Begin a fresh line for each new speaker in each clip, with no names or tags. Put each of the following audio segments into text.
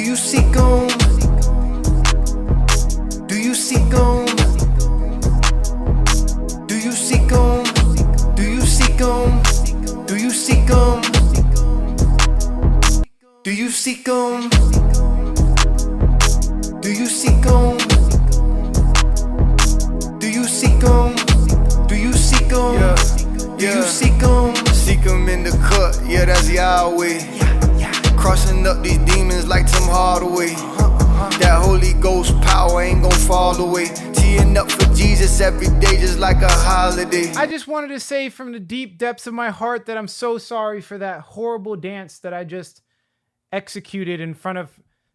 you seek 'em? Do you seek 'em? Do you seek 'em? Do you seek 'em? Do you seek 'em? Do you seek 'em? Do you seek 'em? Do you seek 'em? Do you seek 'em? Do you seek 'em?
Seek 'em in the cut, yeah, that's Yahweh. Crossing up these demons like Tim Hardaway. That Holy Ghost power ain't gon' fall away. Teeing up for Jesus every day just like a holiday.
I just wanted to say from the deep depths of my heart that I'm so sorry for that horrible dance that I just executed in front of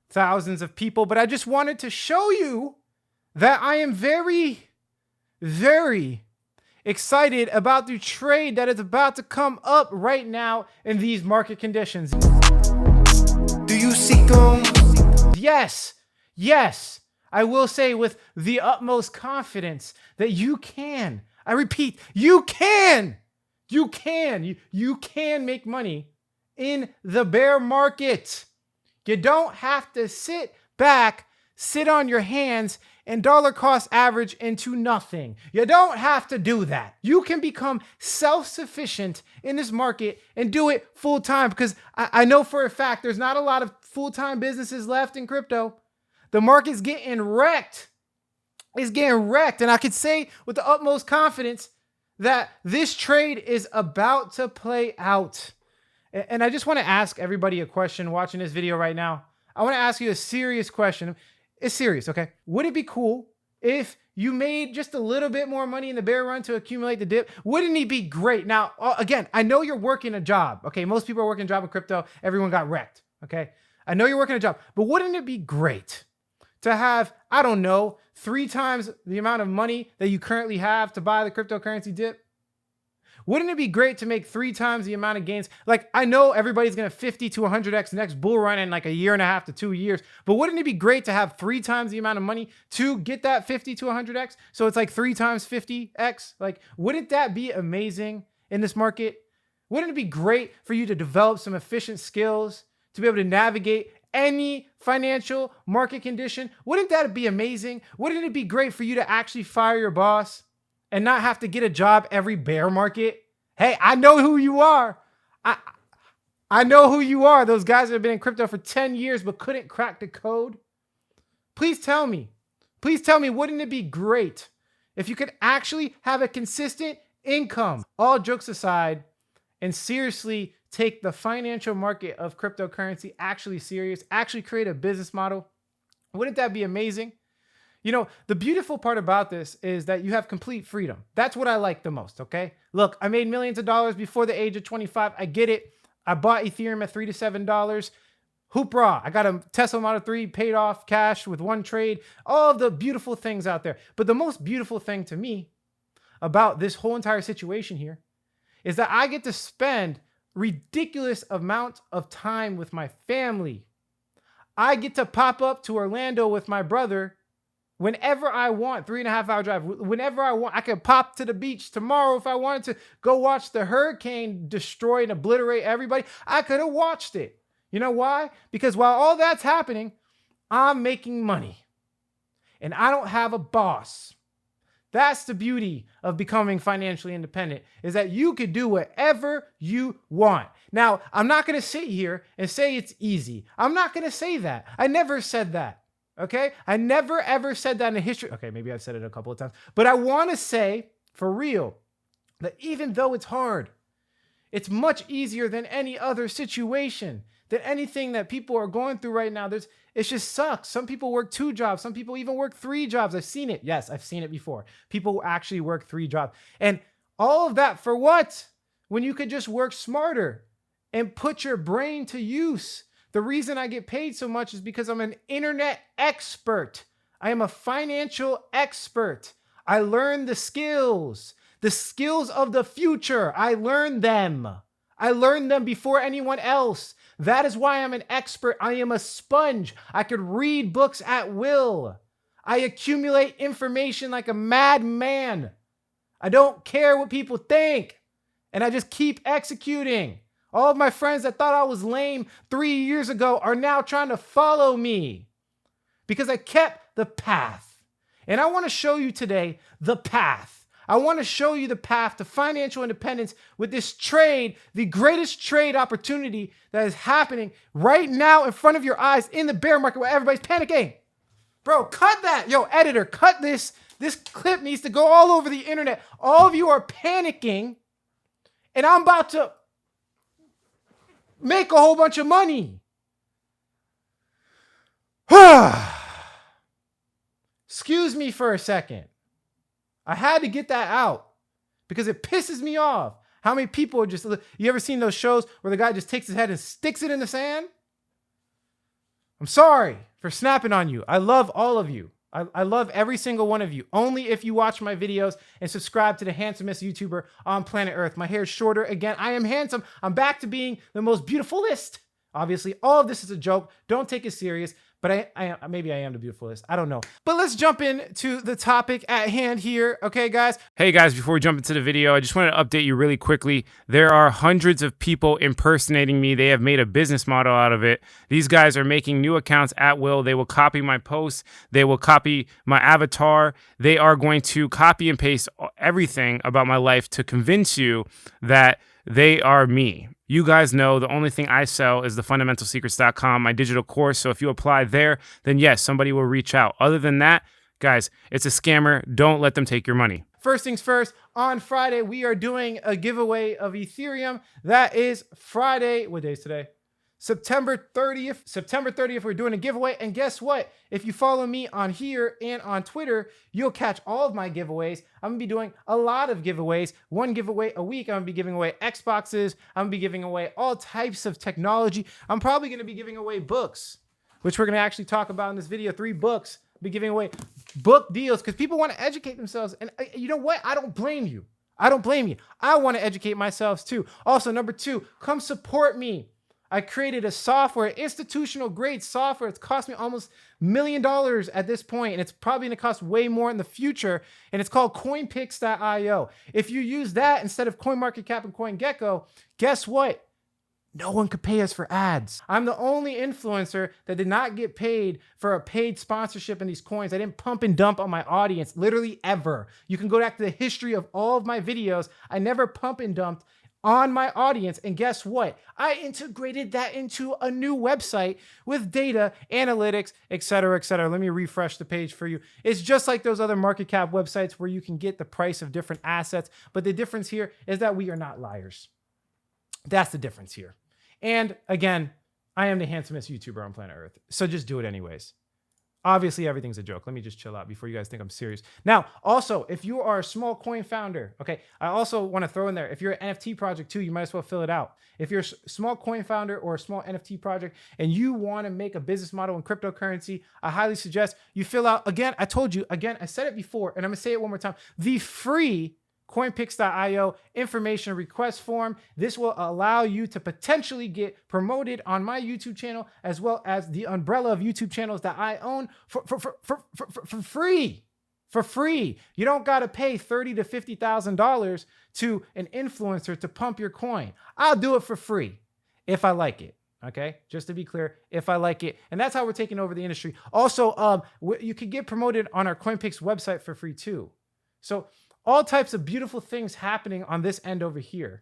thousands of people. But I just wanted to show you that I am very, very excited about the trade that is about to come up right now in these market conditions.
Do you seek 'em?
Yes, I will say with the utmost confidence that you can. I repeat, you can make money in the bear market. You don't have to sit back, sit on your hands, and dollar cost average into nothing. You don't have to do that. You can become self-sufficient in this market and do it full time, because I know for a fact there's not a lot of full-time businesses left in crypto. The market's getting wrecked. It's getting wrecked. And I could say with the utmost confidence that this trade is about to play out. And I just want to ask everybody a question watching this video right now. I want to ask you a serious question. It's serious, okay? Would it be cool if you made just a little bit more money in the bear run to accumulate the dip? Wouldn't it be great? Now, again, I know you're working a job, okay? Most people are working a job in crypto. Everyone got wrecked, okay? I know you're working a job, but wouldn't it be great to have, I don't know, 3 times the amount of money that you currently have to buy the cryptocurrency dip? Wouldn't it be great to make 3 times the amount of gains? Like, I know everybody's going to 50 to 100x next bull run in like a year and a half to 2 years, but wouldn't it be great to have 3 times the amount of money to get that 50 to 100x? So it's like 3 times 50x. Like, wouldn't that be amazing in this market? Wouldn't it be great for you to develop some efficient skills to be able to navigate any financial market condition? Wouldn't that be amazing? Wouldn't it be great for you to actually fire your boss and not have to get a job every bear market? Hey, I know who you are. I know who you are. Those guys that have been in crypto for 10 years but couldn't crack the code. Please tell me, wouldn't it be great if you could actually have a consistent income? All jokes aside, and seriously take the financial market of cryptocurrency actually serious, actually create a business model. Wouldn't that be amazing? You know, the beautiful part about this is that you have complete freedom. That's what I like the most, okay? Look, I made millions of dollars before the age of 25. I get it. I bought Ethereum at $3 to $7. Hoopra. I got a Tesla Model 3 paid off cash with one trade. All of the beautiful things out there. But the most beautiful thing to me about this whole entire situation here is that I get to spend ridiculous amount of time with my family. I get to pop up to Orlando with my brother whenever I want, 3.5 hour drive. Whenever I want, I could pop to the beach tomorrow if I wanted to go watch the hurricane destroy and obliterate everybody. I could have watched it. You know why? Because while all that's happening, I'm making money and I don't have a boss. That's the beauty of becoming financially independent, is that you could do whatever you want. Now, I'm not going to sit here and say it's easy. I'm not going to say that. I never said that. Okay? I never ever said that in history. Okay, maybe I've said it a couple of times, but I want to say for real that even though it's hard, it's much easier than any other situation, than anything that people are going through right now. It just sucks. Some people work 2 jobs. Some people even work 3 jobs. I've seen it. Yes, I've seen it before. People actually work 3 jobs. And all of that for what? When you could just work smarter and put your brain to use. The reason I get paid so much is because I'm an internet expert. I am a financial expert. I learn the skills of the future. I learn them. I learned them before anyone else. That is why I'm an expert. I am a sponge. I could read books at will. I accumulate information like a madman. I don't care what people think. And I just keep executing. All of my friends that thought I was lame 3 years ago are now trying to follow me because I kept the path. And I want to show you today the path. I want to show you the path to financial independence with this trade, the greatest trade opportunity that is happening right now in front of your eyes in the bear market where everybody's panicking. Bro, cut that. Yo, editor, cut this. This clip needs to go all over the internet. All of you are panicking, and I'm about to make a whole bunch of money. Excuse me for a second. I had to get that out because it pisses me off. How many people are just, you ever seen those shows where the guy just takes his head and sticks it in the sand? I'm sorry for snapping on you. I love all of you. I love every single one of you. Only if you watch my videos and subscribe to the handsomest YouTuber on planet Earth. My hair is shorter. Again, I am handsome. I'm back to being the most beautifulest. Obviously, all of this is a joke. Don't take it serious. But maybe I am the beautifulest. I don't know. But let's jump into the topic at hand here. Okay, guys?
Hey guys, before we jump into the video, I just wanted to update you really quickly. There are hundreds of people impersonating me. They have made a business model out of it. These guys are making new accounts at will. They will copy my posts. They will copy my avatar. They are going to copy and paste everything about my life to convince you that they are me. You guys know the only thing I sell is the fundamentalsecrets.com, my digital course. So if you apply there, then yes, somebody will reach out. Other than that, guys, it's a scammer. Don't let them take your money.
First things first, on Friday, we are doing a giveaway of Ethereum. That is Friday. What day is today? September 30th. September 30th, we're doing a giveaway. And guess what? If you follow me on here and on Twitter, you'll catch all of my giveaways. I'm going to be doing a lot of giveaways. One giveaway a week. I'm going to be giving away Xboxes. I'm going to be giving away all types of technology. I'm probably going to be giving away books, which we're going to actually talk about in this video. 3 books. I'll be giving away book deals because people want to educate themselves. And you know what? I don't blame you. I don't blame you. I want to educate myself too. Also, number 2, come support me. I created a software, institutional grade software. It's cost me almost $1 million at this point, and it's probably going to cost way more in the future. And it's called Coinpixio. If you use that instead of CoinMarketCap and CoinGecko, guess what? No one could pay us for ads. I'm the only influencer that did not get paid for a paid sponsorship in these coins. I didn't pump and dump on my audience, literally ever. You can go back to the history of all of my videos. I never pump and dumped on my audience. And guess what? I integrated that into a new website with data, analytics, et cetera, et cetera. Let me refresh the page for you. It's just like those other market cap websites where you can get the price of different assets. But the difference here is that we are not liars. That's the difference here. And again, I am the handsomest YouTuber on planet Earth. So just do it anyways. Obviously, everything's a joke. Let me just chill out before you guys think I'm serious. Now, also, if you are a small coin founder, okay, I also want to throw in there, if you're an NFT project too, you might as well fill it out. If you're a small coin founder or a small NFT project and you want to make a business model in cryptocurrency, I highly suggest you fill out, again, I told you, again, I said it before, and I'm going to say it one more time, the free Coinpix.io information request form. This will allow you to potentially get promoted on my YouTube channel as well as the umbrella of YouTube channels that I own for free. For free. You don't got to pay $30,000 to $50,000 to an influencer to pump your coin. I'll do it for free if I like it. Okay, just to be clear, if I like it. And that's how we're taking over the industry. Also, you can get promoted on our Coinpix website for free too. So all types of beautiful things happening on this end over here.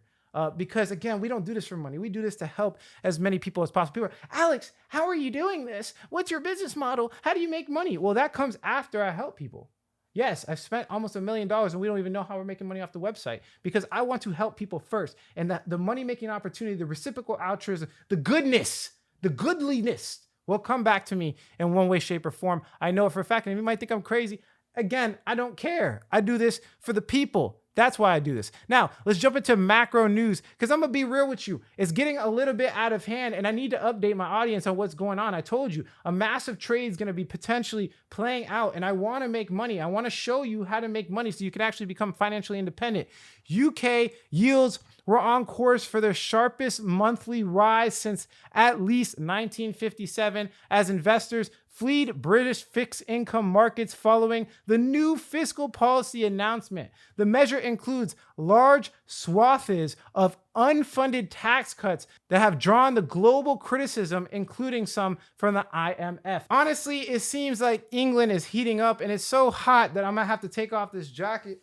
Because again, we don't do this for money. We do this to help as many people as possible. People are, Alex, how are you doing this? What's your business model? How do you make money? Well, that comes after I help people. Yes, I've spent almost $1 million and we don't even know how we're making money off the website because I want to help people first. And the money-making opportunity, the reciprocal altruism, the goodness, the goodliness will come back to me in one way, shape, or form. I know it for a fact, and you might think I'm crazy. Again, I don't care. I do this for the people. That's why I do this. Now, let's jump into macro news because I'm going to be real with you. It's getting a little bit out of hand and I need to update my audience on what's going on. I told you a massive trade is going to be potentially playing out and I want to make money. I want to show you how to make money so you can actually become financially independent. UK yields were on course for their sharpest monthly rise since at least 1957 as investors fled British fixed income markets following the new fiscal policy announcement. The measure includes large swaths of unfunded tax cuts that have drawn the global criticism, including some from the IMF. Honestly, it seems like England is heating up, and it's so hot that I'm gonna have to take off this jacket.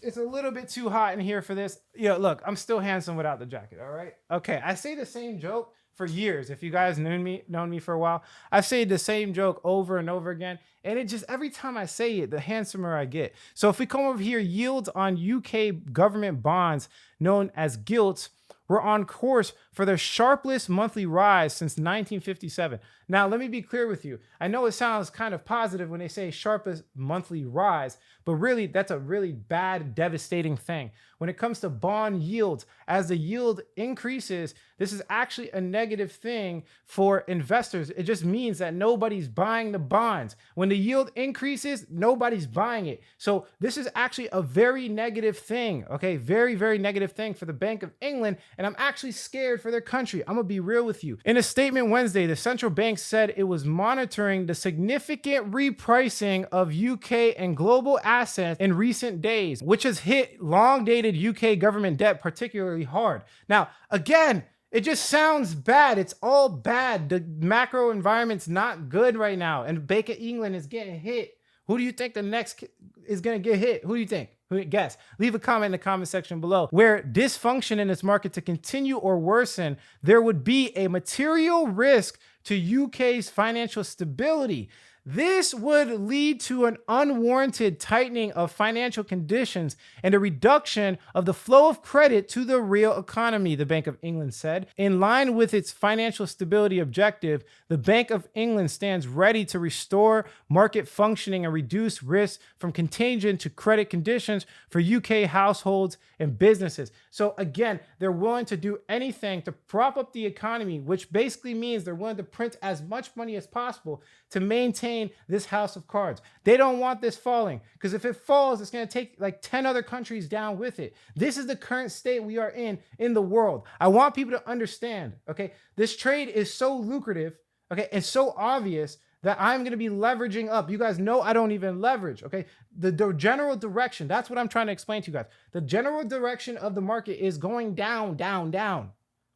It's a little bit too hot in here for this. Yeah, look, I'm still handsome without the jacket, all right? Okay, I say the same joke for years. If you guys known me for a while, I've said the same joke over and over again. And it just, every time I say it, the handsomer I get. So if we come over here, yields on UK government bonds, known as gilts, were on course for their sharpest monthly rise since 1957. Now, let me be clear with you. I know it sounds kind of positive when they say sharpest monthly rise, but really that's a really bad, devastating thing. When it comes to bond yields, as the yield increases, this is actually a negative thing for investors. It just means that nobody's buying the bonds. When the yield increases, nobody's buying it. So this is actually a very negative thing, okay? Very, very negative thing for the Bank of England, and I'm actually scared for their country. I'm gonna be real with you. In a statement Wednesday, the central bank said it was monitoring the significant repricing of UK and global assets in recent days, which has hit long-dated UK government debt particularly hard. Now, again, it just sounds bad. It's all bad. The macro environment's not good right now, and Bank of England is getting hit. Who do you think the next is going to get hit? Who do you think? Guess. Leave a comment in the comment section below. Where dysfunction in this market to continue or worsen, there would be a material risk to UK's financial stability. This would lead to an unwarranted tightening of financial conditions and a reduction of the flow of credit to the real economy, the Bank of England said. In line with its financial stability objective, the Bank of England stands ready to restore market functioning and reduce risks from contagion to credit conditions for UK households and businesses. So again, they're willing to do anything to prop up the economy, which basically means they're willing to print as much money as possible to maintain this house of cards. They don't want this falling, because if it falls, it's going to take like 10 other countries down with it. This is the current state we are in the world. I want people to understand, okay? This trade is so lucrative, okay, and so obvious that I'm going to be leveraging up. You guys know I don't even leverage, okay? The general direction, that's what I'm trying to explain to you guys. The general direction of the market is going down, down, down.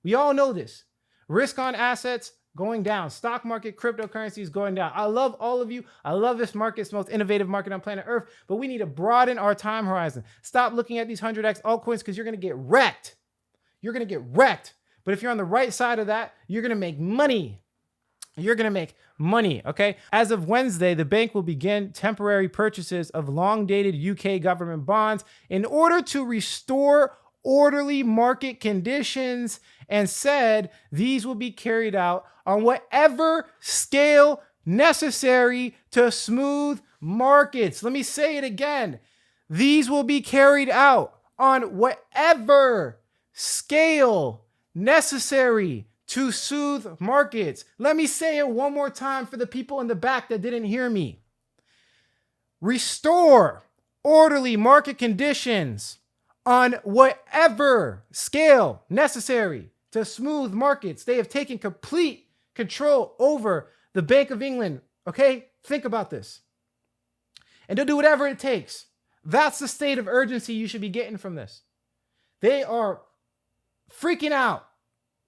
We all know this. Risk on assets going down. Stock market, cryptocurrencies going down. I love all of you. I love this market. It's the most innovative market on planet Earth, but we need to broaden our time horizon. Stop looking at these 100x altcoins, because you're going to get wrecked. You're going to get wrecked. But if you're on the right side of that, you're going to make money. You're going to make money, okay? As of Wednesday, the bank will begin temporary purchases of long-dated UK government bonds in order to restore orderly market conditions, and said these will be carried out on whatever scale necessary to smooth markets. Let me say it again. These will be carried out on whatever scale necessary to soothe markets. Let me say it one more time for the people in the back that didn't hear me. Restore orderly market conditions on whatever scale necessary to smooth markets. They have taken complete control over the Bank of England, okay? Think about this. And they'll do whatever it takes. That's the state of urgency you should be getting from this. They are freaking out,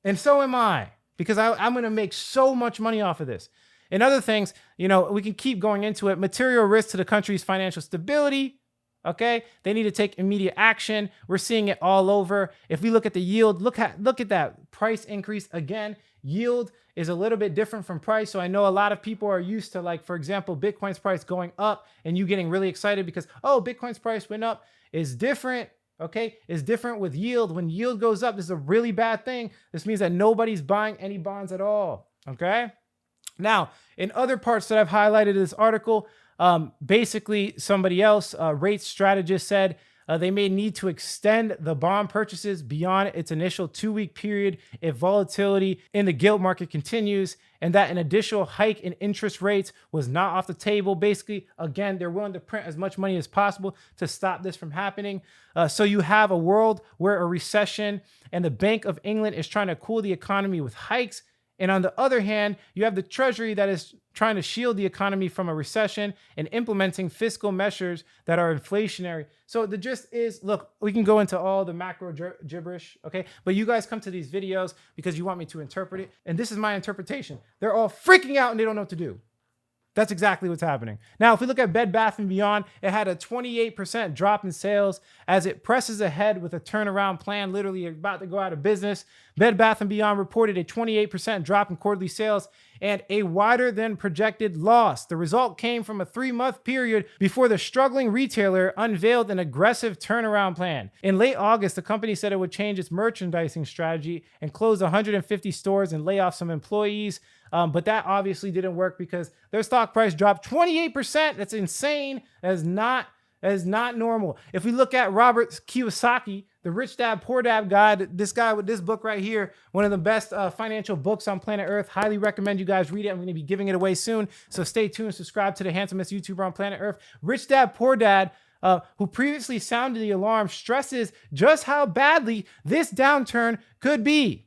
and so am I, because I'm going to make so much money off of this. And other things, you know, we can keep going into it. Material risk to the country's financial stability. Okay, they need to take immediate action. We're seeing it all over. If we look at the yield, look at that price increase again. Yield is a little bit different from price. So I know a lot of people are used to, like, for example, Bitcoin's price going up and you getting really excited because, oh, Bitcoin's price went up. Is different. Okay, is different with yield. When yield goes up, this is a really bad thing. This means that nobody's buying any bonds at all. Okay, now in other parts that I've highlighted in this article, basically somebody else, rate strategist, said They may need to extend the bond purchases beyond its initial 2-week period if volatility in the gilt market continues, and that an additional hike in interest rates was not off the table. Basically, again, they're willing to print as much money as possible to stop this from happening. So you have a world where a recession and the Bank of England is trying to cool the economy with hikes. And on the other hand, you have the Treasury that is trying to shield the economy from a recession and implementing fiscal measures that are inflationary. So the gist is, look, we can go into all the macro gibberish, okay? But you guys come to these videos because you want me to interpret it. And this is my interpretation. They're all freaking out and they don't know what to do. That's exactly what's happening. Now, if we look at Bed Bath & Beyond, it had a 28% drop in sales as it presses ahead with a turnaround plan, literally about to go out of business. Bed Bath & Beyond reported a 28% drop in quarterly sales and a wider than projected loss. The result came from a 3-month period before the struggling retailer unveiled an aggressive turnaround plan. In late August, the company said it would change its merchandising strategy and close 150 stores and lay off some employees. But that obviously didn't work because their stock price dropped 28%. That's insane. That is not normal. If we look at Robert Kiyosaki, the Rich Dad Poor Dad guy, this guy with this book right here, one of the best financial books on planet Earth. Highly recommend you guys read it. I'm going to be giving it away soon. So stay tuned. Subscribe to the handsomest YouTuber on planet Earth. Rich Dad Poor Dad, who previously sounded the alarm, stresses just how badly this downturn could be.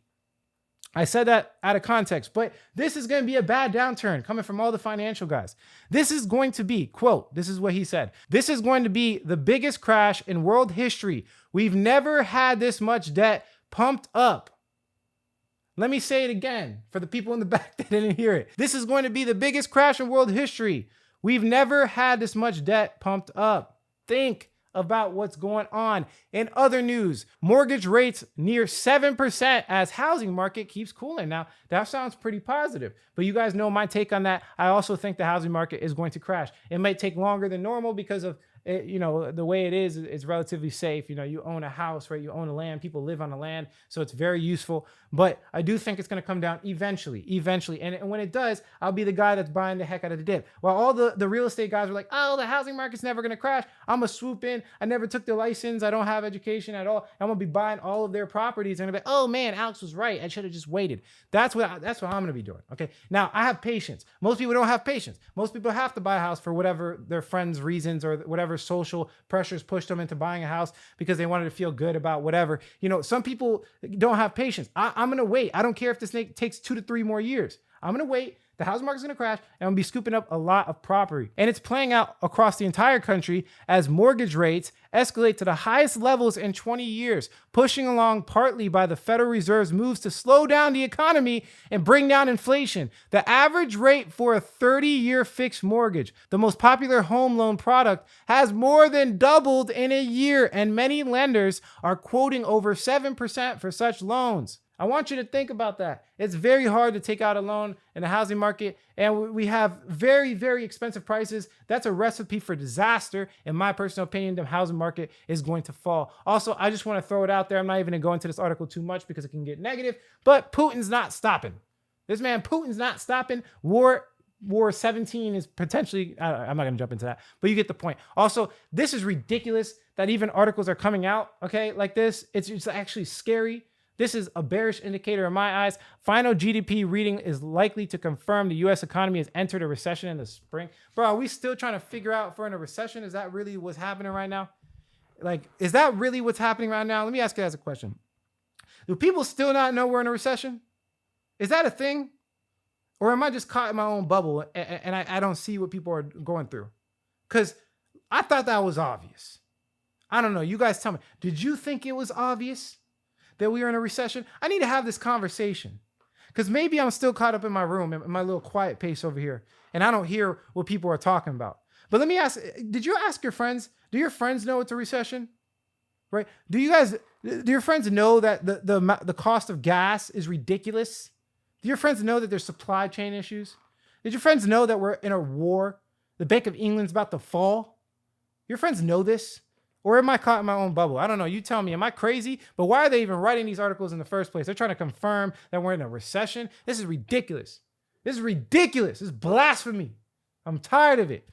I said that out of context, but this is going to be a bad downturn coming from all the financial guys. This is going to be, quote, this is what he said. This is going to be the biggest crash in world history. We've never had this much debt pumped up. Let me say it again for the people in the back that didn't hear it. This is going to be the biggest crash in world history. We've never had this much debt pumped up. Think about what's going on. In other news, mortgage rates near 7% as housing market keeps cooling. Now, that sounds pretty positive, but you guys know my take on that. I also think the housing market is going to crash. It might take longer than normal because of it, the way it is, it's relatively safe. You own a house, right? You own a land, people live on the land. So it's very useful, but I do think it's going to come down eventually. And when it does, I'll be the guy that's buying the heck out of the dip. While all the real estate guys are like, oh, the housing market's never going to crash. I'm going to swoop in. I never took the license. I don't have education at all. I'm going to be buying all of their properties. And I'm going to be like, oh man, Alex was right. I should have just waited. That's what I'm going to be doing. Okay. Now I have patience. Most people don't have patience. Most people have to buy a house for whatever their friends' reasons or whatever social pressures pushed them into buying a house because they wanted to feel good about whatever. Some people don't have patience. I'm going to wait. I don't care if this takes 2 to 3 more years. I'm going to wait. The housing market's going to crash and I'm going to be scooping up a lot of property. And it's playing out across the entire country as mortgage rates escalate to the highest levels in 20 years, pushing along partly by the Federal Reserve's moves to slow down the economy and bring down inflation. The average rate for a 30-year fixed mortgage, the most popular home loan product, has more than doubled in a year, and many lenders are quoting over 7% for such loans. I want you to think about that. It's very hard to take out a loan in the housing market, and we have very, very expensive prices. That's a recipe for disaster. In my personal opinion, the housing market is going to fall. Also, I just want to throw it out there. I'm not even going to go into this article too much because it can get negative, but Putin's not stopping. Putin's not stopping. War 17 is potentially, I'm not going to jump into that, but you get the point. Also, this is ridiculous that even articles are coming out, okay, like this. It's actually scary. This is a bearish indicator in my eyes. Final GDP reading is likely to confirm the U.S. economy has entered a recession in the spring. Bro, are we still trying to figure out if we're in a recession? Is that really what's happening right now? Is that really what's happening right now? Let me ask you as a question. Do people still not know we're in a recession? Is that a thing? Or am I just caught in my own bubble and I don't see what people are going through? Because I thought that was obvious. I don't know. You guys tell me. Did you think it was obvious that we are in a recession? I need to have this conversation because maybe I'm still caught up in my room, in my little quiet pace over here, and I don't hear what people are talking about. But let me ask, did you ask your friends? Do your friends know it's a recession? Right? Do your friends know that the cost of gas is ridiculous? Do your friends know that there's supply chain issues? Did your friends know that we're in a war? The Bank of England's about to fall? Your friends know this? Or am I caught in my own bubble? I don't know. You tell me. Am I crazy? But why are they even writing these articles in the first place? They're trying to confirm that we're in a recession. This is ridiculous. This is ridiculous. This is blasphemy. I'm tired of it.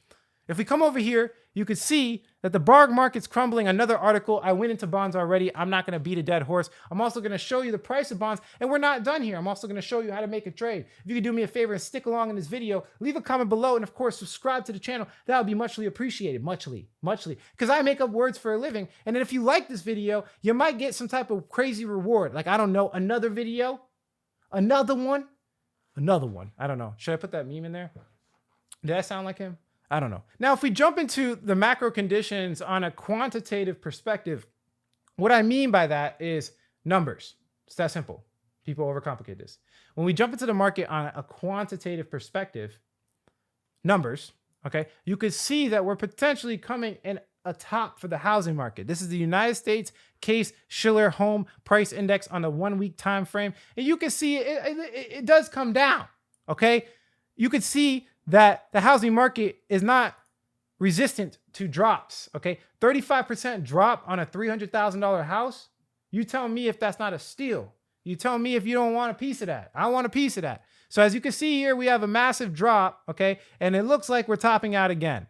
If we come over here, you could see that the bar market's crumbling. Another article. I went into bonds already. I'm not going to beat a dead horse. I'm also going to show you the price of bonds, and we're not done here. I'm also going to show you how to make a trade. If you could do me a favor and stick along in this video, leave a comment below, and of course, subscribe to the channel. That would be muchly appreciated. Muchly, because I make up words for a living. And then if you like this video, you might get some type of crazy reward. Like, I don't know, another video, another one. I don't know. Should I put that meme in there? Did I sound like him? I don't know. Now, if we jump into the macro conditions on a quantitative perspective, what I mean by that is numbers. It's that simple. People overcomplicate this. When we jump into the market on a quantitative perspective, numbers, okay, you could see that we're potentially coming in a top for the housing market. This is the United States Case-Shiller Home Price Index on the 1 week time frame. And you can see it does come down, okay? You could see that the housing market is not resistant to drops, okay? 35% drop on a $300,000 house. You tell me if that's not a steal. You tell me if you don't want a piece of that. I want a piece of that. So as you can see here, we have a massive drop, okay? And it looks like we're topping out again.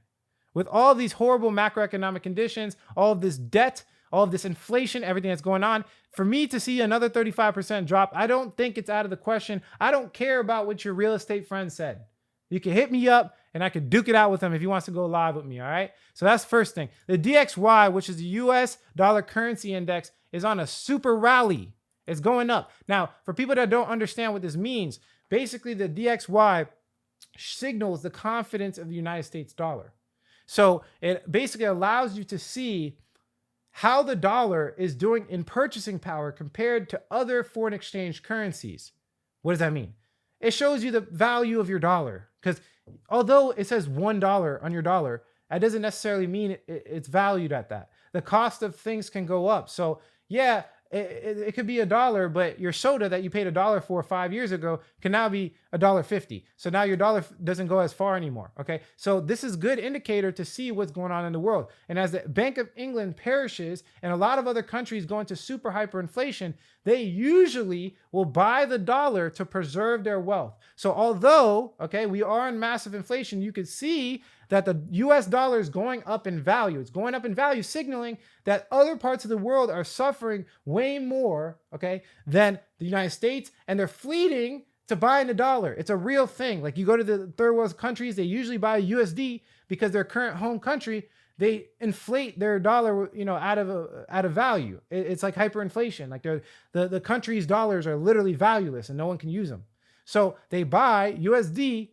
With all of these horrible macroeconomic conditions, all of this debt, all of this inflation, everything that's going on, for me to see another 35% drop, I don't think it's out of the question. I don't care about what your real estate friend said. You can hit me up and I could duke it out with him if he wants to go live with me, all right? So that's the first thing. The DXY, which is the US dollar currency index, is on a super rally. It's going up. Now, for people that don't understand what this means, basically the DXY signals the confidence of the United States dollar. So it basically allows you to see how the dollar is doing in purchasing power compared to other foreign exchange currencies. What does that mean? It shows you the value of your dollar, because although it says $1 on your dollar, that doesn't necessarily mean it's valued at that. The cost of things can go up. So yeah, it could be $1, but your soda that you paid $1 for 5 years ago can now be $1.50. So now your dollar doesn't go as far anymore. Okay. So this is a good indicator to see what's going on in the world. And as the Bank of England perishes and a lot of other countries go into super hyperinflation, they usually will buy the dollar to preserve their wealth. So although, okay, we are in massive inflation, you could see that the US dollar is going up in value. It's going up in value, signaling that other parts of the world are suffering way more, okay, than the United States, and they're fleeing to buy in the dollar. It's a real thing. Like, you go to the third world countries, they usually buy USD because their current home country, they inflate their dollar, you know, out of value. It's like hyperinflation. Like the country's dollars are literally valueless and no one can use them. So they buy USD.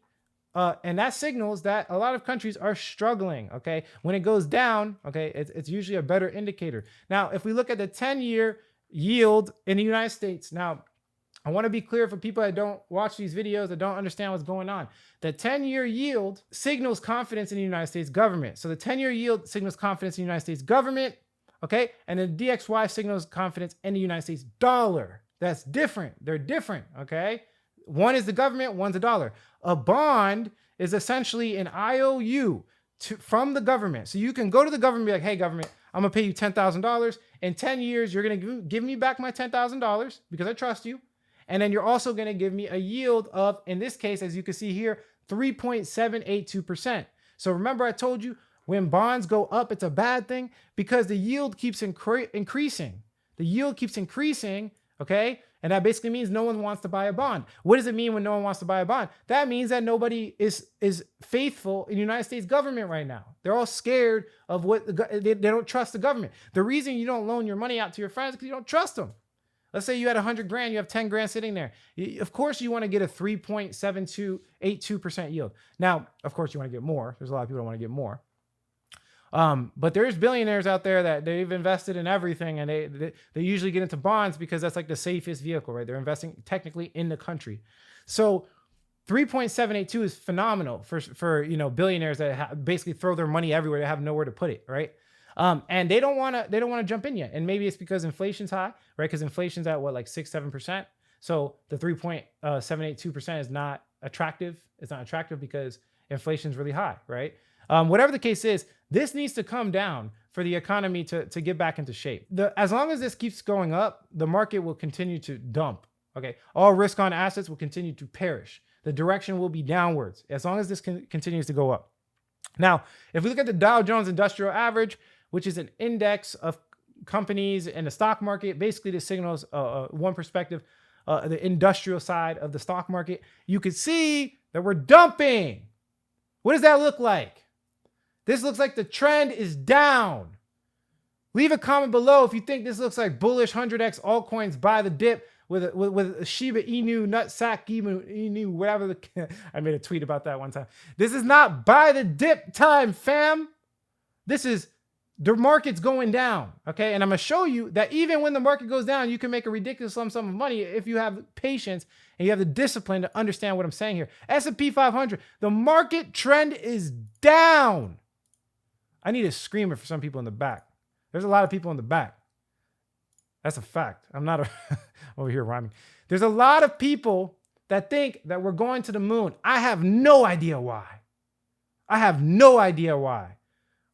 And that signals that a lot of countries are struggling, okay? When it goes down, okay, it's usually a better indicator. Now, if we look at the 10-year yield in the United States, now, I want to be clear for people that don't watch these videos, that don't understand what's going on. The 10-year yield signals confidence in the United States government. So the 10-year yield signals confidence in the United States government, okay? And the DXY signals confidence in the United States dollar. That's different. They're different, okay? One is the government, one's a dollar. A bond is essentially an IOU from the government. So you can go to the government and be like, hey, government, I'm going to pay you $10,000. In 10 years, you're going to give me back my $10,000 because I trust you. And then you're also going to give me a yield of, in this case, as you can see here, 3.782%. So remember I told you when bonds go up, it's a bad thing because the yield keeps increasing. The yield keeps increasing, okay? And that basically means no one wants to buy a bond. What does it mean when no one wants to buy a bond? That means that nobody is faithful in the United States government right now. They're all scared of what they don't trust the government. The reason you don't loan your money out to your friends is because you don't trust them. Let's say you had 100 grand, you have 10 grand sitting there. Of course, you want to get a 3.7282% yield. Now, of course, you want to get more. There's a lot of people that want to get more. But there's billionaires out there that they've invested in everything, and they usually get into bonds because that's like the safest vehicle, right? They're investing technically in the country. So 3.782 is phenomenal for you know, billionaires that basically throw their money everywhere. They have nowhere to put it, right? And they don't want to jump in yet. And maybe it's because inflation's high, right? Because inflation's at what, like 6-7%. So the 3.782% is not attractive. It's not attractive because inflation's really high, right? Whatever the case is, this needs to come down for the economy to get back into shape. As long as this keeps going up, the market will continue to dump. Okay, all risk on assets will continue to perish. The direction will be downwards as long as this continues to go up. Now, if we look at the Dow Jones Industrial Average, which is an index of companies in the stock market, basically this signals one perspective, the industrial side of the stock market, you can see that we're dumping. What does that look like? This looks like the trend is down. Leave a comment below if you think this looks like bullish 100x altcoins buy the dip with a Shiba Inu, Nutsack Inu, whatever. I made a tweet about that one time. This is not buy the dip time, fam. This is the market's going down, okay? And I'm gonna show you that even when the market goes down, you can make a ridiculous lump sum of money if you have patience and you have the discipline to understand what I'm saying here. S&P 500, the market trend is down. I need a screamer for some people in the back. There's a lot of people in the back. That's a fact. I'm not over here rhyming. There's a lot of people that think that we're going to the moon. I have no idea why. I have no idea why.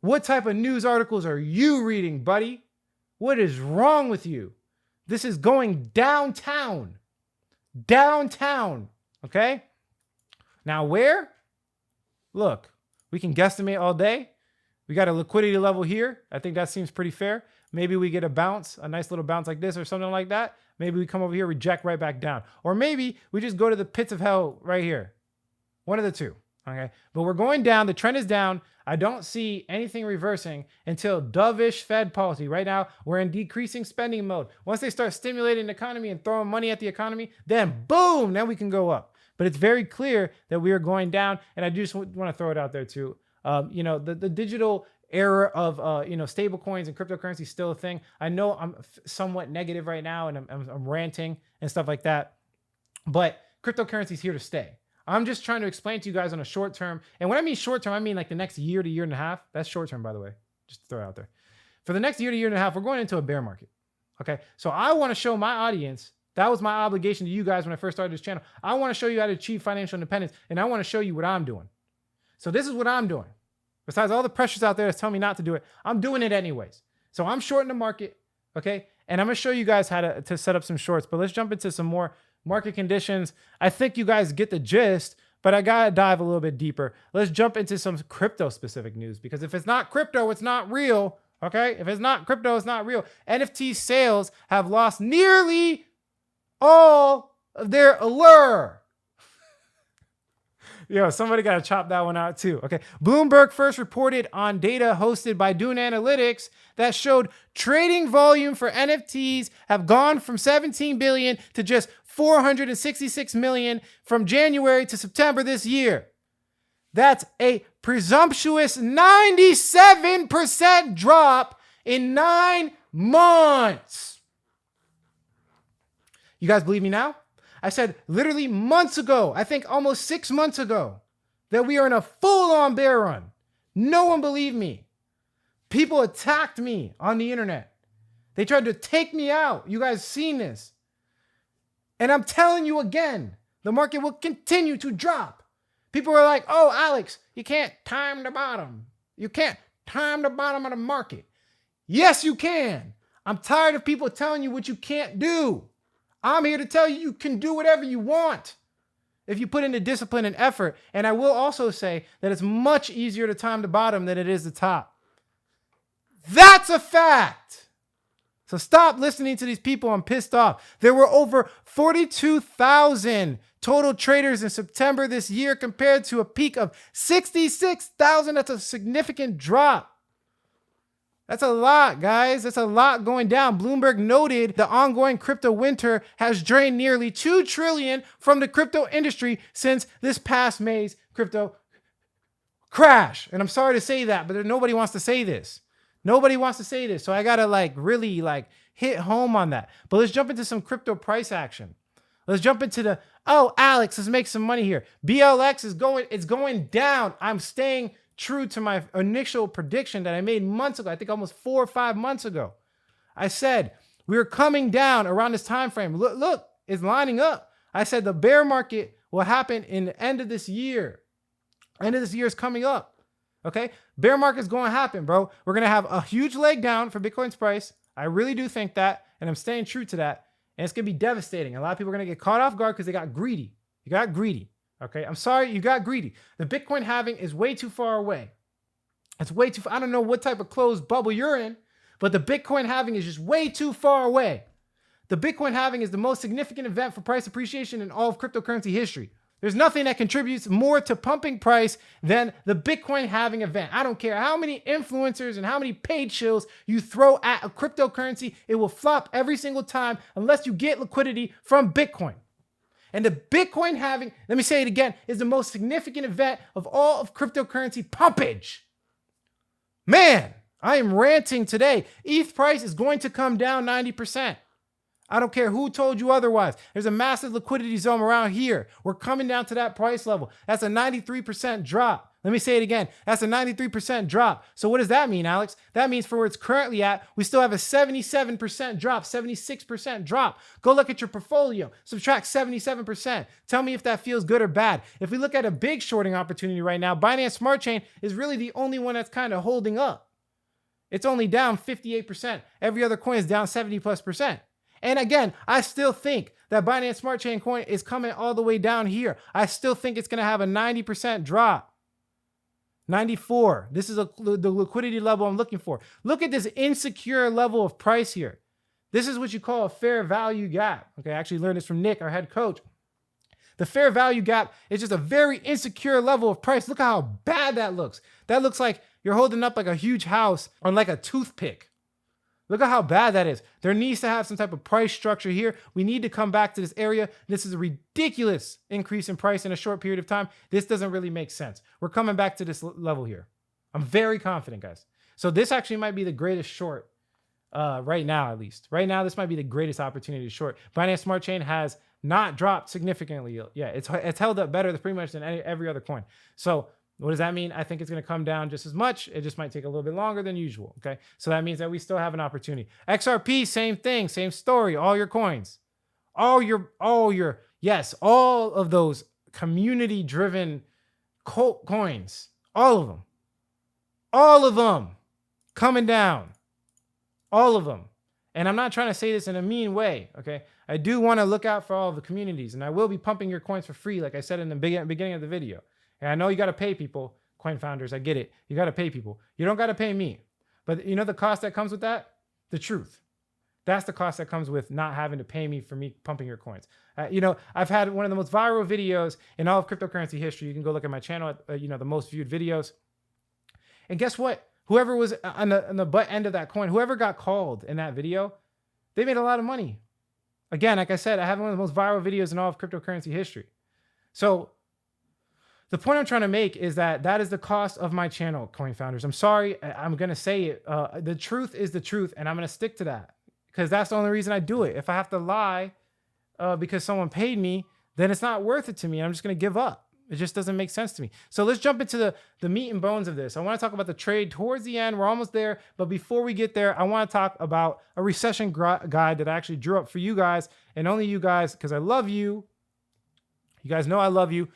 What type of news articles are you reading, buddy? What is wrong with you? This is going downtown. Downtown. Okay? Now where? Look, we can guesstimate all day. We got a liquidity level here. I think that seems pretty fair. Maybe we get a bounce, a nice little bounce like this or something like that. Maybe we come over here, reject right back down. Or maybe we just go to the pits of hell right here. One of the two, okay? But we're going down. The trend is down. I don't see anything reversing until dovish Fed policy. Right now, we're in decreasing spending mode. Once they start stimulating the economy and throwing money at the economy, then boom, then we can go up. But it's very clear that we are going down. And I just want to throw it out there too. The digital era of stable coins and cryptocurrency is still a thing. I know I'm somewhat negative right now and I'm ranting and stuff like that, but cryptocurrency is here to stay. I'm just trying to explain to you guys on a short term. And when I mean short term, I mean like the next year to year and a half. That's short term, by the way, just to throw it out there. For the next year to year and a half, we're going into a bear market. Okay. So I want to show my audience, that was my obligation to you guys when I first started this channel. I want to show you how to achieve financial independence. And I want to show you what I'm doing. So this is what I'm doing. Besides all the pressures out there that's telling me not to do it, I'm doing it anyways. So I'm shorting the market, okay? And I'm gonna show you guys how to set up some shorts, but let's jump into some more market conditions. I think you guys get the gist, but I gotta dive a little bit deeper. Let's jump into some crypto specific news, because if it's not crypto, it's not real, okay? If it's not crypto, it's not real. NFT sales have lost nearly all of their allure. Yo, somebody got to chop that one out too. Okay. Bloomberg first reported on data hosted by Dune Analytics that showed trading volume for NFTs have gone from 17 billion to just 466 million from January to September this year. That's a presumptuous 97% drop in 9 months. You guys believe me now? I said literally months ago, I think almost 6 months ago, that we are in a full-on bear run. No one believed me. People attacked me on the internet. They tried to take me out. You guys seen this. And I'm telling you again, the market will continue to drop. People are like, oh, Alex, you can't time the bottom. You can't time the bottom of the market. Yes, you can. I'm tired of people telling you what you can't do. I'm here to tell you, you can do whatever you want if you put in the discipline and effort. And I will also say that it's much easier to time the bottom than it is the top. That's a fact. So stop listening to these people. I'm pissed off. There were over 42,000 total traders in September this year compared to a peak of 66,000. That's a significant drop. That's a lot, guys. That's a lot going down. Bloomberg noted the ongoing crypto winter has drained nearly $2 trillion from the crypto industry since this past May's crypto crash. And I'm sorry to say that, but nobody wants to say this. Nobody wants to say this. So I got to really hit home on that. But let's jump into some crypto price action. Let's jump into Alex, let's make some money here. BLX it's going down. I'm staying true to my initial prediction that I made months ago. I think almost 4 or 5 months ago. I said we were coming down around this time frame. Look, it's lining up. I said the bear market will happen in the end of this year. End of this year is coming up. Okay? Bear market's going to happen, bro. We're going to have a huge leg down for Bitcoin's price. I really do think that, and I'm staying true to that. And it's going to be devastating. A lot of people are going to get caught off guard because they got greedy. You got greedy. Okay, I'm sorry, you got greedy. The Bitcoin halving is way too far away. It's way too, I don't know what type of closed bubble you're in, but the Bitcoin halving is just way too far away. The Bitcoin halving is the most significant event for price appreciation in all of cryptocurrency history. There's nothing that contributes more to pumping price than the Bitcoin halving event. I don't care how many influencers and how many paid shills you throw at a cryptocurrency, it will flop every single time unless you get liquidity from Bitcoin. And the Bitcoin halving, let me say it again, is the most significant event of all of cryptocurrency pumpage. Man, I am ranting today. ETH price is going to come down 90%. I don't care who told you otherwise. There's a massive liquidity zone around here. We're coming down to that price level. That's a 93% drop. Let me say it again. That's a 93% drop. So what does that mean, Alex? That means for where it's currently at, we still have a 77% drop, 76% drop. Go look at your portfolio. Subtract 77%. Tell me if that feels good or bad. If we look at a big shorting opportunity right now, Binance Smart Chain is really the only one that's kind of holding up. It's only down 58%. Every other coin is down 70+%. And again, I still think that Binance Smart Chain coin is coming all the way down here. I still think it's going to have a 90% drop. 94. This is the liquidity level I'm looking for. Look at this insecure level of price here. This is what you call a fair value gap. Okay, I actually learned this from Nick, our head coach. The fair value gap is just a very insecure level of price. Look at how bad that looks. That looks like you're holding up like a huge house on like a toothpick. Look at how bad that is. There needs to have some type of price structure here. We need to come back to this area. This is a ridiculous increase in price in a short period of time. This doesn't really make sense. We're coming back to this level here. I'm very confident, guys. So this actually might be the greatest short right now, at least. Right now, this might be the greatest opportunity to short. Binance Smart Chain has not dropped significantly. Yeah, it's held up better pretty much than every other coin. So what does that mean? I think it's going to come down just as much. It just might take a little bit longer than usual. Okay. So that means that we still have an opportunity. XRP, same thing, same story. All your coins, all of those community driven cult coins, all of them coming down, all of them. And I'm not trying to say this in a mean way. Okay. I do want to look out for all of the communities, and I will be pumping your coins for free. Like I said in the beginning of the video. And I know you got to pay people, coin founders. I get it. You got to pay people. You don't got to pay me. But you know the cost that comes with that? The truth. That's the cost that comes with not having to pay me for me pumping your coins. I've had one of the most viral videos in all of cryptocurrency history. You can go look at my channel at, the most viewed videos. And guess what? Whoever was on the butt end of that coin, whoever got called in that video, they made a lot of money. Again, like I said, I have one of the most viral videos in all of cryptocurrency history. So the point I'm trying to make is that is the cost of my channel, coin founders. I'm sorry, I'm going to say it. The truth is the truth, and I'm going to stick to that because that's the only reason I do it. If I have to lie because someone paid me, then it's not worth it to me. I'm just going to give up. It just doesn't make sense to me. So let's jump into the meat and bones of this. I want to talk about the trade towards the end. We're almost there. But before we get there, I want to talk about a recession guide that I actually drew up for you guys and only you guys because I love you. You guys know I love you.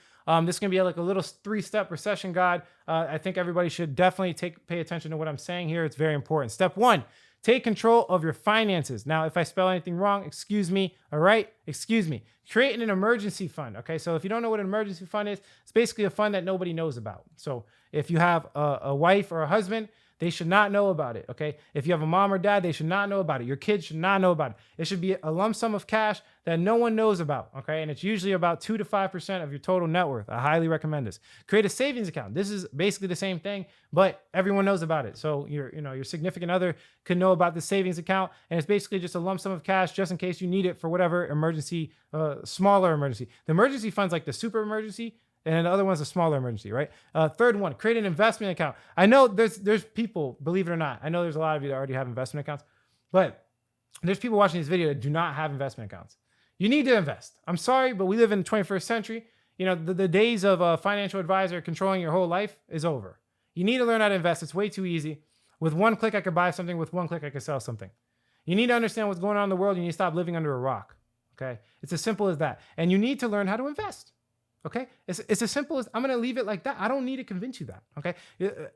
This is going to be like a little 3-step recession guide. I think everybody should definitely pay attention to what I'm saying here. It's very important. Step 1, take control of your finances. Now, if I spell anything wrong, excuse me. All right? Excuse me. Create an emergency fund. Okay. So if you don't know what an emergency fund is, it's basically a fund that nobody knows about. So if you have a wife or a husband, they should not know about it. Okay. If you have a mom or dad, they should not know about it. Your kids should not know about it. It should be a lump sum of cash that no one knows about. Okay. And it's usually about 2 to 5% of your total net worth. I highly recommend this. Create a savings account. This is basically the same thing, but everyone knows about it. So your significant other could know about the savings account. And it's basically just a lump sum of cash just in case you need it for whatever emergency, smaller emergency. The emergency fund's like the super emergency. And the other one's a smaller emergency, right? Third one, create an investment account. I know there's people, believe it or not, I know there's a lot of you that already have investment accounts, but there's people watching this video that do not have investment accounts. You need to invest. I'm sorry, but we live in the 21st century. The days of a financial advisor controlling your whole life is over. You need to learn how to invest. It's way too easy. With one click, I could buy something. With one click, I could sell something. You need to understand what's going on in the world. You need to stop living under a rock, okay? It's as simple as that. And you need to learn how to invest. Okay, it's as simple as I'm going to leave it like that. I don't need to convince you that. Okay,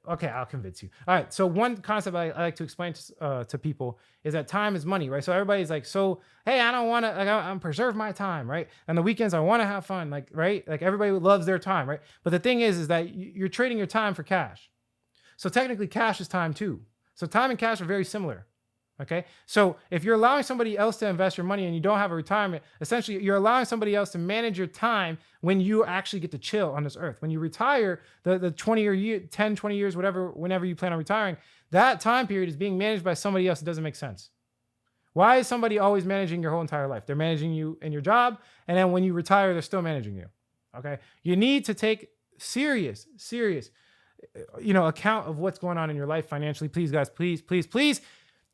okay, I'll convince you. All right. So one concept I like to explain to people is that time is money, right? So everybody's like, hey, I don't want to. I'm preserve my time, right? On the weekends, I want to have fun, right? Like everybody loves their time, right? But the thing is that you're trading your time for cash. So technically cash is time too. So time and cash are very similar. Okay. So if you're allowing somebody else to invest your money and you don't have a retirement, essentially you're allowing somebody else to manage your time when you actually get to chill on this earth. When you retire, the 20 or year, 10, 20 years, whatever, whenever you plan on retiring, that time period is being managed by somebody else. It doesn't make sense. Why is somebody always managing your whole entire life? They're managing you in your job. And then when you retire, they're still managing you. Okay. You need to take serious, account of what's going on in your life financially. Please, guys, please.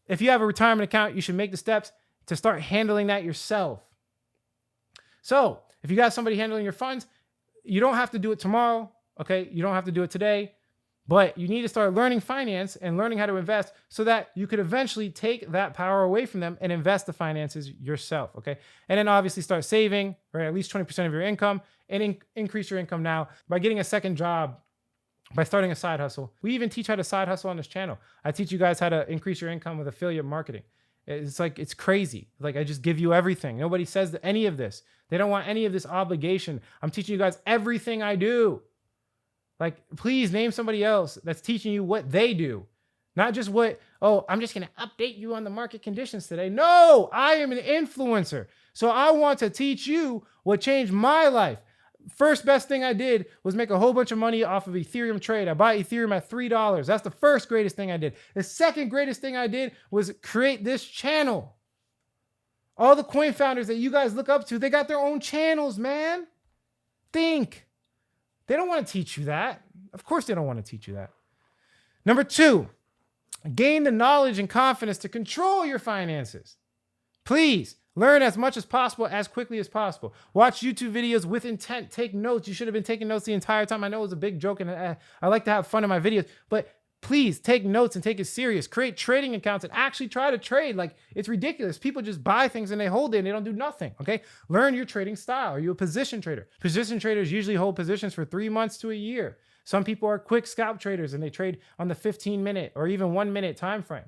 If you have a retirement account, you should make the steps to start handling that yourself. So if you got somebody handling your funds, you don't have to do it tomorrow. Okay. You don't have to do it today, but you need to start learning finance and learning how to invest so that you could eventually take that power away from them and invest the finances yourself. Okay. And then obviously start saving, right? At least 20% of your income and increase your income now by getting a second job, by starting a side hustle. We even teach how to side hustle on this channel. I teach you guys how to increase your income with affiliate marketing. It's crazy. Like I just give you everything. Nobody says any of this. They don't want any of this obligation. I'm teaching you guys everything I do. Like, please name somebody else that's teaching you what they do. Not just I'm just going to update you on the market conditions today. No, I am an influencer. So I want to teach you what changed my life. First best thing I did was make a whole bunch of money off of Ethereum trade. I bought Ethereum at $3. That's the first greatest thing I did. The second greatest thing I did was create this channel. All the coin founders that you guys look up to, they got their own channels, man. Think. They don't want to teach you that. Of course they don't want to teach you that. Number 2, gain the knowledge and confidence to control your finances. Please. Learn as much as possible, as quickly as possible. Watch YouTube videos with intent. Take notes. You should have been taking notes the entire time. I know it was a big joke and I like to have fun in my videos, but please take notes and take it serious. Create trading accounts and actually try to trade. Like, it's ridiculous. People just buy things and they hold it and they don't do nothing, okay? Learn your trading style. Are you a position trader? Position traders usually hold positions for 3 months to a year. Some people are quick scalp traders and they trade on the 15-minute or even 1-minute time frame.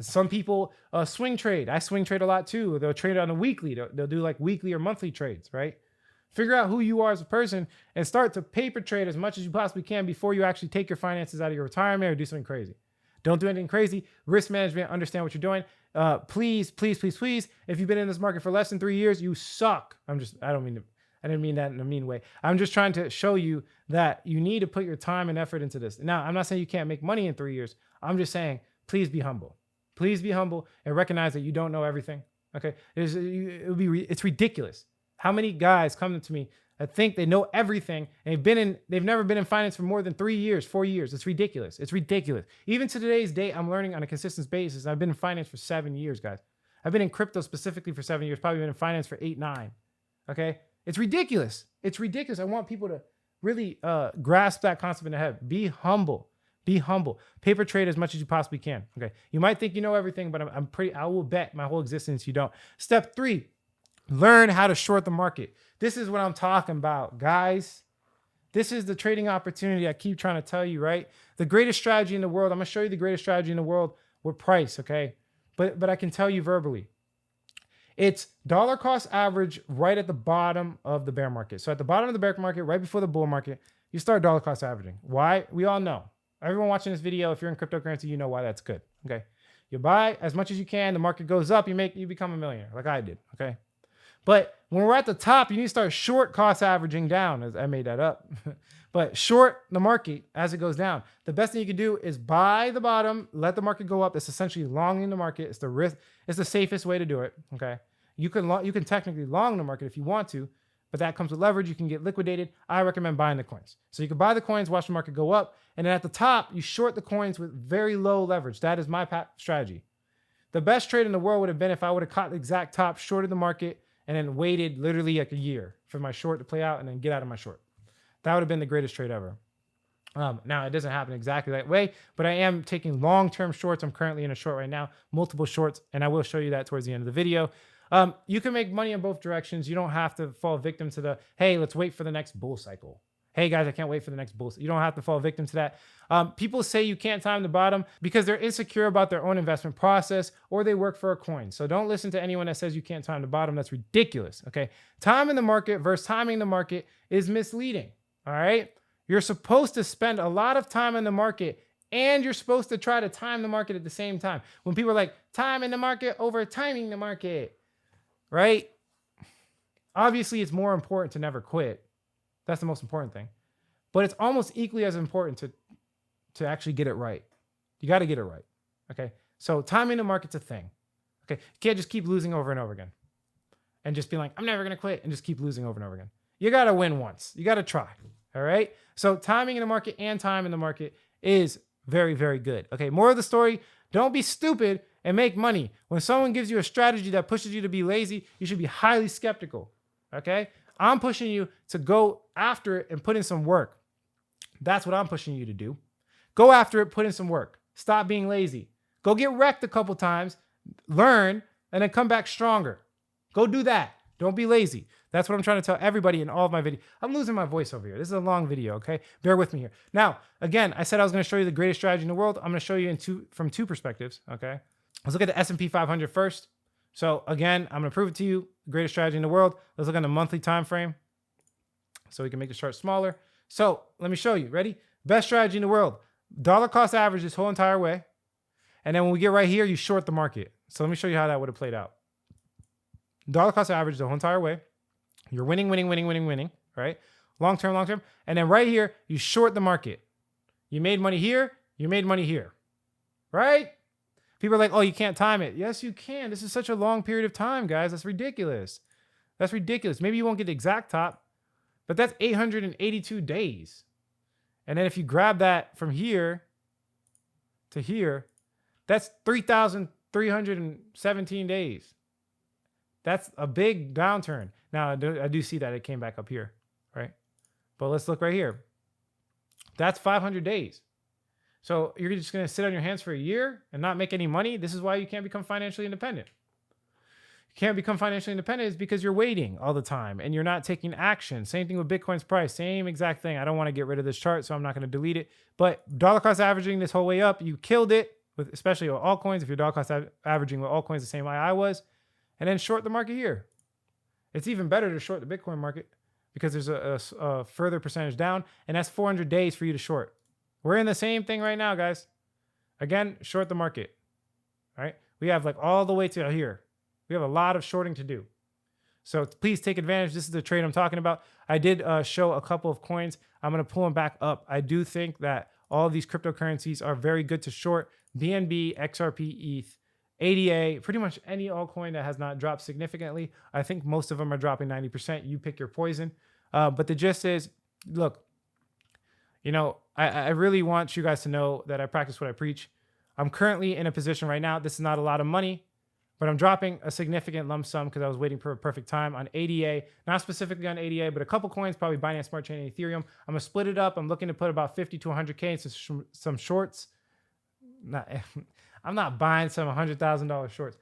Some people swing trade. I swing trade a lot too. They'll trade on a weekly. They'll do like weekly or monthly trades, right? Figure out who you are as a person and start to paper trade as much as you possibly can before you actually take your finances out of your retirement or do something crazy. Don't do anything crazy. Risk management, understand what you're doing. Please. If you've been in this market for less than 3 years, you suck. I didn't mean that in a mean way. I'm just trying to show you that you need to put your time and effort into this. Now, I'm not saying you can't make money in 3 years. I'm just saying, please be humble. Please be humble and recognize that you don't know everything. Okay, it's ridiculous. How many guys come to me that think they know everything and they've never been in finance for more than 3 years, 4 years? It's ridiculous. It's ridiculous. Even to today's date, I'm learning on a consistent basis. I've been in finance for 7 years, guys. I've been in crypto specifically for 7 years. Probably been in finance for 8, 9. Okay, it's ridiculous. It's ridiculous. I want people to really grasp that concept in their head. Be humble. Be humble. Paper trade as much as you possibly can. Okay. You might think you know everything, but I will bet my whole existence you don't. Step 3, learn how to short the market. This is what I'm talking about, guys. This is the trading opportunity I keep trying to tell you, right? The greatest strategy in the world. I'm going to show you the greatest strategy in the world with price, okay? But I can tell you verbally. It's dollar cost average right at the bottom of the bear market. So at the bottom of the bear market, right before the bull market, you start dollar cost averaging. Why? We all know. Everyone watching this video, if you're in cryptocurrency, you know why that's good. Okay. You buy as much as you can. The market goes up. You become a millionaire like I did. Okay. But when we're at the top, you need to start short cost averaging down. As I made that up, but short the market as it goes down. The best thing you can do is buy the bottom, let the market go up. It's essentially longing the market. It's the risk. It's the safest way to do it. Okay. You can technically long the market if you want to, but that comes with leverage. You can get liquidated. I recommend buying the coins. So you can buy the coins, watch the market go up. And then at the top, you short the coins with very low leverage. That is my strategy. The best trade in the world would have been if I would have caught the exact top, shorted the market, and then waited literally like a year for my short to play out and then get out of my short. That would have been the greatest trade ever. Now, it doesn't happen exactly that way, but I am taking long-term shorts. I'm currently in a short right now, multiple shorts, and I will show you that towards the end of the video. You can make money in both directions. You don't have to fall victim to hey, let's wait for the next bull cycle. Hey guys, I can't wait for the next bull. You don't have to fall victim to that. People say you can't time the bottom because they're insecure about their own investment process or they work for a coin. So don't listen to anyone that says you can't time the bottom. That's ridiculous. Okay. Timing the market versus timing the market is misleading. All right. You're supposed to spend a lot of time in the market, and you're supposed to try to time the market at the same time. When people are like, time in the market over timing the market, right? Obviously, it's more important to never quit. That's the most important thing. But it's almost equally as important to actually get it right. You got to get it right. Okay. So timing the market's a thing. Okay. You can't just keep losing over and over again and just be like, I'm never going to quit and just keep losing over and over again. You got to win once. You got to try. All right. So timing in the market and time in the market is very, very good. Okay. More of the story. Don't be stupid and make money. When someone gives you a strategy that pushes you to be lazy, you should be highly skeptical. Okay. I'm pushing you to go after it and put in some work. That's what I'm pushing you to do. Go after it, put in some work. Stop being lazy. Go get wrecked a couple times, learn, and then come back stronger. Go do that. Don't be lazy. That's what I'm trying to tell everybody in all of my videos. I'm losing my voice over here. This is a long video, okay? Bear with me here. Now, again, I said I was going to show you the greatest strategy in the world. I'm going to show you from two perspectives, okay? Let's look at the S&P 500 first. So again, I'm going to prove it to you, the greatest strategy in the world. Let's look on the monthly time frame so we can make the chart smaller. So let me show you. Ready? Best strategy in the world. Dollar cost average this whole entire way. And then when we get right here, you short the market. So let me show you how that would have played out. Dollar cost average the whole entire way. You're winning, right? Long term. And then right here, you short the market. You made money here. You made money here. Right? People are like, oh, you can't time it. Yes, you can. This is such a long period of time, guys. That's ridiculous. That's ridiculous. Maybe you won't get the exact top, but that's 882 days. And then if you grab that from here to here, that's 3,317 days. That's a big downturn. Now, I do see that it came back up here, right? But let's look right here. That's 500 days. So you're just going to sit on your hands for a year and not make any money? This is why you can't become financially independent. You can't become financially independent is because you're waiting all the time and you're not taking action. Same thing with Bitcoin's price. Same exact thing. I don't want to get rid of this chart, so I'm not going to delete it. But dollar cost averaging this whole way up, you killed it, with especially with altcoins. If you're dollar cost averaging with altcoins the same way I was, and then short the market here. It's even better to short the Bitcoin market because there's a further percentage down, and that's 400 days for you to short. We're in the same thing right now, guys. Again, short the market. All right. We have like all the way to here. We have a lot of shorting to do. So please take advantage. This is the trade I'm talking about. I did show a couple of coins. I'm going to pull them back up. I do think that all of these cryptocurrencies are very good to short. BNB, XRP, ETH, ADA, pretty much any altcoin that has not dropped significantly. I think most of them are dropping 90%. You pick your poison. But the gist is, look, you know, I really want you guys to know that I practice what I preach. I'm currently in a position right now. This is not a lot of money, but I'm dropping a significant lump sum because I was waiting for a perfect time on ADA, not specifically on ADA, but a couple coins, probably Binance Smart Chain and Ethereum. I'm going to split it up. I'm looking to put about 50 to 100K into some shorts. I'm not buying some $100,000 shorts.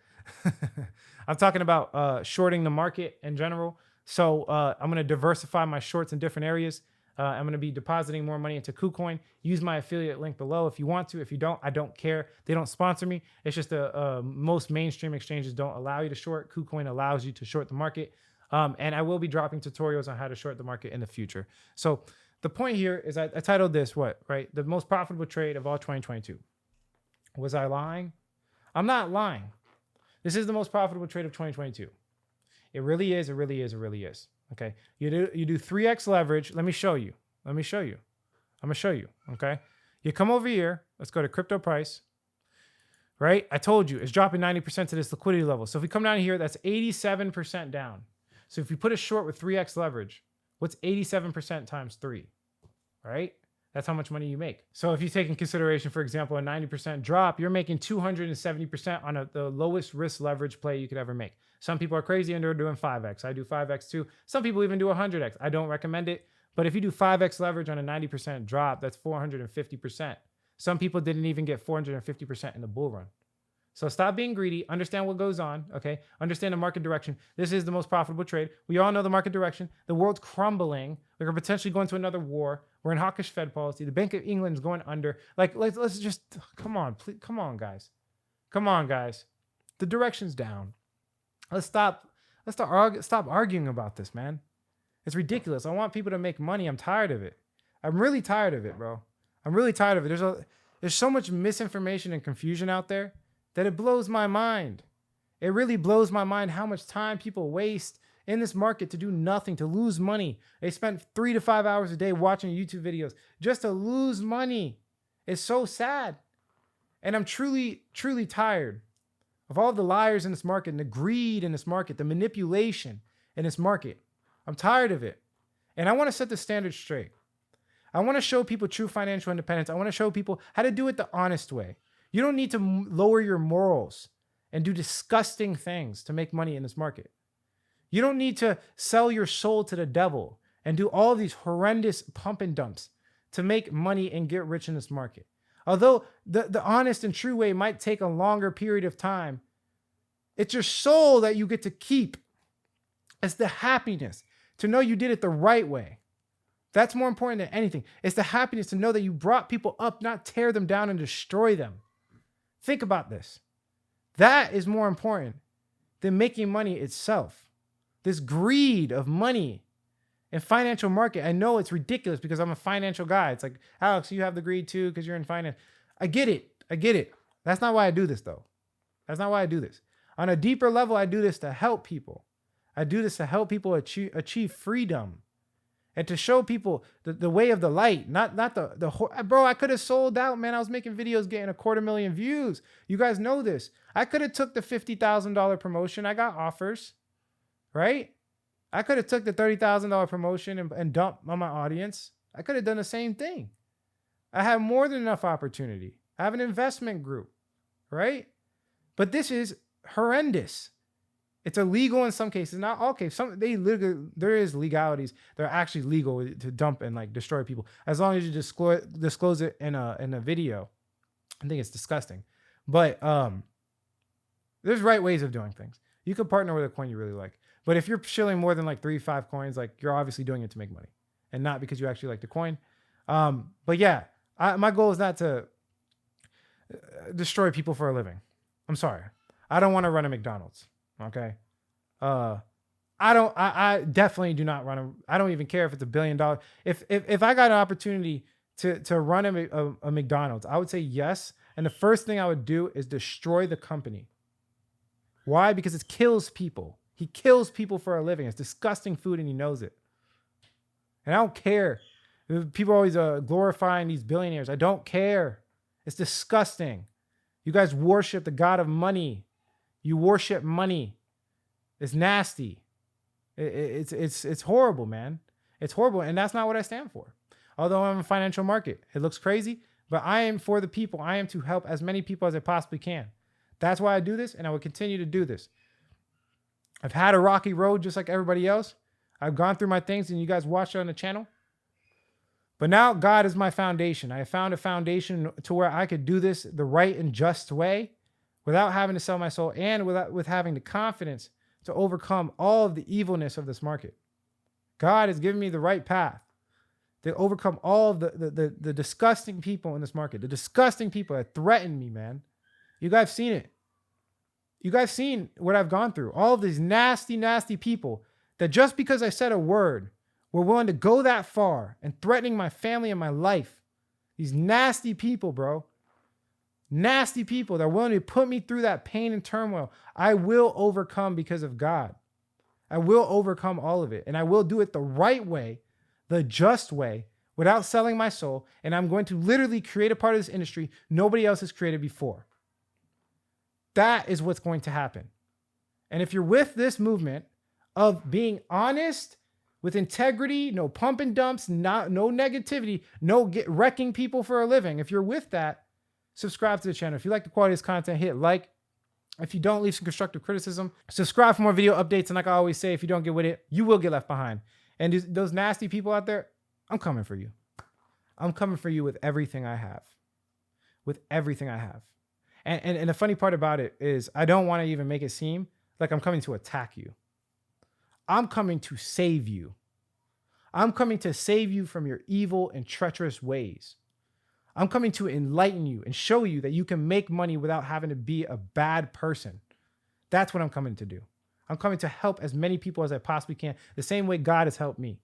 I'm talking about shorting the market in general. So I'm going to diversify my shorts in different areas. I'm going to be depositing more money into KuCoin. Use my affiliate link below if you want to. If you don't, I don't care. They don't sponsor me. It's just most mainstream exchanges don't allow you to short. KuCoin allows you to short the market. And I will be dropping tutorials on how to short the market in the future. So the point here is I titled this what, right? The most profitable trade of all 2022. Was I lying? I'm not lying. This is the most profitable trade of 2022. It really is. It really is. It really is. Okay. You do 3x leverage. Let me show you. I'm going to show you. Okay. You come over here. Let's go to crypto price. Right. I told you it's dropping 90% to this liquidity level. So if we come down here, that's 87% down. So if you put a short with 3x leverage, what's 87% times 3? Right. That's how much money you make. So if you take in consideration, for example, a 90% drop, you're making 270% on the lowest risk leverage play you could ever make. Some people are crazy and they're doing 5x. I do 5x too. Some people even do 100x. I don't recommend it. But if you do 5x leverage on a 90% drop, that's 450%. Some people didn't even get 450% in the bull run. So stop being greedy. Understand what goes on, okay? Understand the market direction. This is the most profitable trade. We all know the market direction. The world's crumbling. We're potentially going to another war. We're in hawkish Fed policy. The Bank of England is going under. Like, let's just, come on, please, come on, guys. Come on, guys. The direction's down. Stop arguing about this, man. It's ridiculous. I want people to make money. I'm tired of it. I'm really tired of it, bro. I'm really tired of it. There's so much misinformation and confusion out there that it blows my mind. It really blows my mind how much time people waste in this market to do nothing, to lose money. They spend 3 to 5 hours a day watching YouTube videos just to lose money. It's so sad. And I'm truly, truly tired of all the liars in this market and the greed in this market, the manipulation in this market. I'm tired of it. And I want to set the standard straight. I want to show people true financial independence. I want to show people how to do it the honest way. You don't need to lower your morals and do disgusting things to make money in this market. You don't need to sell your soul to the devil and do all these horrendous pump and dumps to make money and get rich in this market. Although the honest and true way might take a longer period of time, it's your soul that you get to keep. It's the happiness to know you did it the right way. That's more important than anything. It's the happiness to know that you brought people up, not tear them down and destroy them. Think about this. That is more important than making money itself. This greed of money and financial market. I know it's ridiculous because I'm a financial guy. It's like, Alex, you have the greed too because you're in finance. I get it. That's not why I do this though. That's not why I do this. On a deeper level, I do this to help people. I do this to help people achieve freedom and to show people the way of the light, not bro, I could have sold out, man. I was making videos getting 250,000 views. You guys know this. I could have took the $50,000 promotion. I got offers, right? I could have took the $30,000 promotion and dumped on my audience. I could have done the same thing. I have more than enough opportunity. I have an investment group, right? But this is horrendous. It's illegal in some cases. Not all cases. There is legalities. They're actually legal to dump and like destroy people as long as you disclose it in a video. I think it's disgusting, but there's right ways of doing things. You could partner with a coin you really like, but if you're shilling more than like 3-5 coins, like you're obviously doing it to make money and not because you actually like the coin. But yeah, my goal is not to destroy people for a living. I'm sorry. I don't want to run a McDonald's. Okay. I definitely do not run I don't even care if it's $1 billion. If I got an opportunity to run a McDonald's, I would say yes. And the first thing I would do is destroy the company. Why? Because it kills people. He kills people for a living. It's disgusting food and he knows it. And I don't care. People are always glorifying these billionaires. I don't care. It's disgusting. You guys worship the god of money. You worship money. It's nasty. It's horrible, man. It's horrible. And that's not what I stand for. Although I'm a financial market. It looks crazy, but I am for the people. I am to help as many people as I possibly can. That's why I do this, and I will continue to do this. I've had a rocky road just like everybody else. I've gone through my things, and you guys watch it on the channel. But now God is my foundation. I have found a foundation to where I could do this the right and just way without having to sell my soul and with having the confidence to overcome all of the evilness of this market. God has given me the right path to overcome all of the disgusting people in this market, the disgusting people that threaten me, man. You guys seen it. You guys seen what I've gone through. All of these nasty, nasty people that just because I said a word were willing to go that far and threatening my family and my life. These nasty people, bro. Nasty people that are willing to put me through that pain and turmoil. I will overcome because of God. I will overcome all of it. And I will do it the right way, the just way, without selling my soul. And I'm going to literally create a part of this industry nobody else has created before. That is what's going to happen. And if you're with this movement of being honest, with integrity, no pump and dumps, no negativity, no wrecking people for a living. If you're with that, subscribe to the channel. If you like the quality of this content, hit like. If you don't, leave some constructive criticism. Subscribe for more video updates. And like I always say, if you don't get with it, you will get left behind. And those nasty people out there, I'm coming for you. I'm coming for you with everything I have. With everything I have. And the funny part about it is I don't want to even make it seem like I'm coming to attack you. I'm coming to save you. I'm coming to save you from your evil and treacherous ways. I'm coming to enlighten you and show you that you can make money without having to be a bad person. That's what I'm coming to do. I'm coming to help as many people as I possibly can, the same way God has helped me.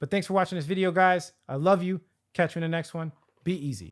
But thanks for watching this video, guys. I love you. Catch you in the next one. Be easy.